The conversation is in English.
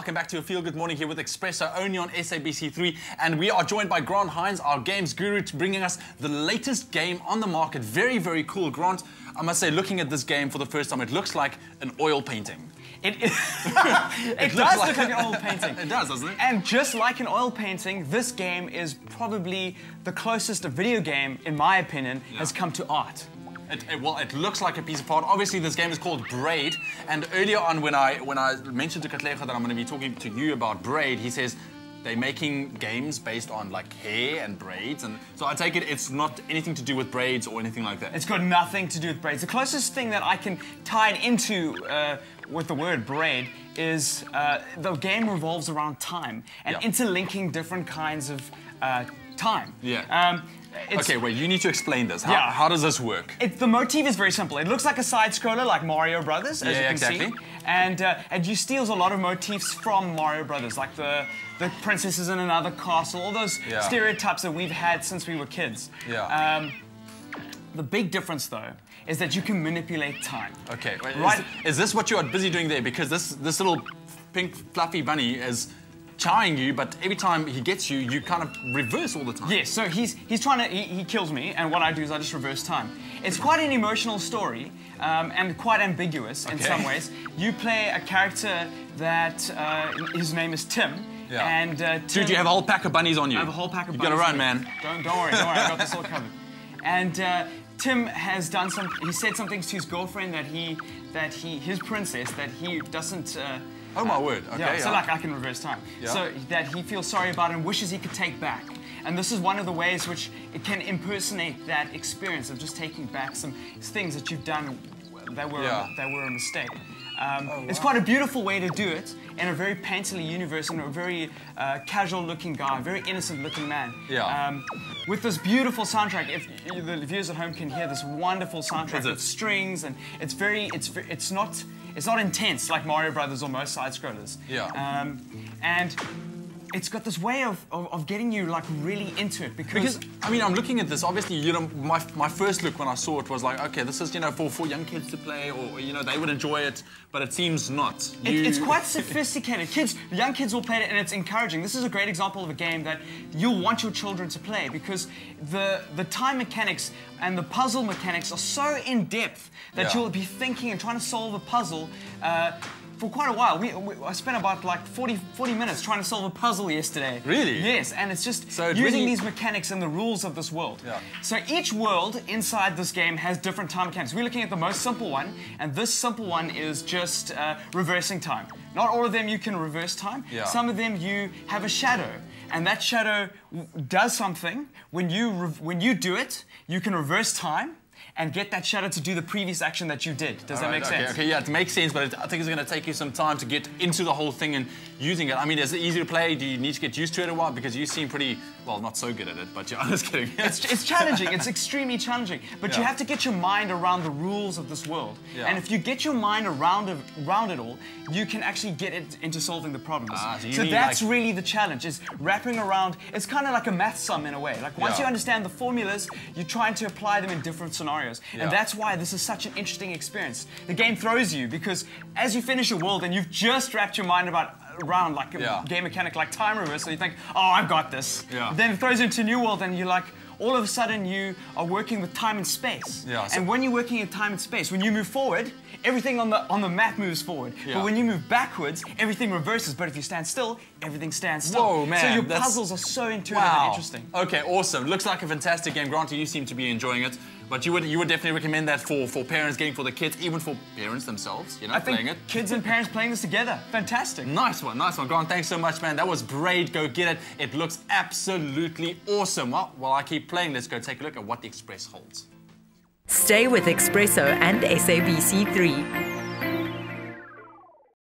welcome back to a Feel Good Morning here with Expresso, only on SABC3. And we are joined by Grant Hinds, our games guru, bringing us the latest game on the market. Very, very cool. Grant, I must say, looking at this game for the first time, it looks like an oil painting. It does look like an oil painting. It does, doesn't it? And just like an oil painting, this game is probably the closest a video game, in my opinion, has come to art. Well, it looks like a piece of art. Obviously, this game is called Braid. And earlier on, when I mentioned to Katlego that I'm going to be talking to you about Braid, he says they're making games based on like hair and braids. And so I take it it's not anything to do with braids or anything like that. It's got nothing to do with braids. The closest thing that I can tie it into with the word braid is the game revolves around time and interlinking different kinds of time. Yeah. Okay, wait, you need to explain this. How does this work? The motif is very simple. It looks like a side-scroller like Mario Brothers, as you can see. And you steals a lot of motifs from Mario Brothers, like the princesses in another castle, all those stereotypes that we've had since we were kids. Yeah. The big difference, though, is that you can manipulate time. Okay, wait, is this what you are busy doing there? Because this little pink fluffy bunny is charring you, but every time he gets you, you kind of reverse all the time. Yes, so he's trying to, he kills me, and what I do is I just reverse time. It's quite an emotional story, and quite ambiguous in some ways. You play a character that, his name is Tim, and Tim... Dude, you have a whole pack of bunnies on you. I have a whole pack of bunnies. You gotta run, man. Don't worry, I got this all covered. And Tim has done he said some things to his girlfriend his princess, that he doesn't... oh my word, okay. So like I can reverse time. So that he feels sorry about and wishes he could take back. And this is one of the ways which it can impersonate that experience of just taking back some things that you've done that were a mistake. It's quite a beautiful way to do it in a very painterly universe and a very casual-looking guy, very innocent-looking man. With this beautiful soundtrack, if the viewers at home can hear this wonderful soundtrack with strings, and it's not intense like Mario Brothers or most side-scrollers. And it's got this way of getting you like really into it because I mean, I'm looking at this. Obviously, you know, my first look when I saw it was like, okay, this is, you know, for young kids to play, or you know, they would enjoy it. But it seems not. It's quite sophisticated. Young kids will play it, and it's encouraging. This is a great example of a game that you'll want your children to play because the time mechanics and the puzzle mechanics are so in depth that you'll be thinking and trying to solve a puzzle. For quite a while. I spent about like 40 minutes trying to solve a puzzle yesterday. Really? Yes, and it's just using these mechanics and the rules of this world. So each world inside this game has different time mechanics. We're looking at the most simple one, and this simple one is just reversing time. Not all of them you can reverse time. Some of them you have a shadow, and that shadow does something. When you do it, you can reverse time and get that shadow to do the previous action that you did. Does that make sense? Okay, yeah, it makes sense, but I think it's going to take you some time to get into the whole thing and using it. I mean, is it easy to play? Do you need to get used to it a while? Because you seem pretty, well, not so good at it, but I'm just kidding. It's challenging. It's extremely challenging. But you have to get your mind around the rules of this world. And if you get your mind around it all, you can actually get it into solving the problems. So that's really the challenge, is wrapping around. It's kind of like a math sum in a way. Like once you understand the formulas, you're trying to apply them in different scenarios. And that's why this is such an interesting experience. The game throws you because as you finish a world and you've just wrapped your mind around like a game mechanic like time reversal, you think, oh, I've got this. Then it throws you into a new world and you're like, all of a sudden you are working with time and space. And when you're working in time and space, when you move forward, everything on the map moves forward. But when you move backwards, everything reverses. But if you stand still, everything stands still. Whoa, man. So your puzzles are so intuitive and interesting. Okay, awesome. Looks like a fantastic game. Granted, you seem to be enjoying it. But you would definitely recommend that for parents getting for the kids, even for parents themselves, you know, playing it? I think kids and parents playing this together. Fantastic. Nice one, nice one. Grant, thanks so much, man. That was Braid. Go get it. It looks absolutely awesome. Well, while I keep playing, let's go take a look at what the Express holds. Stay with Expresso and SABC3.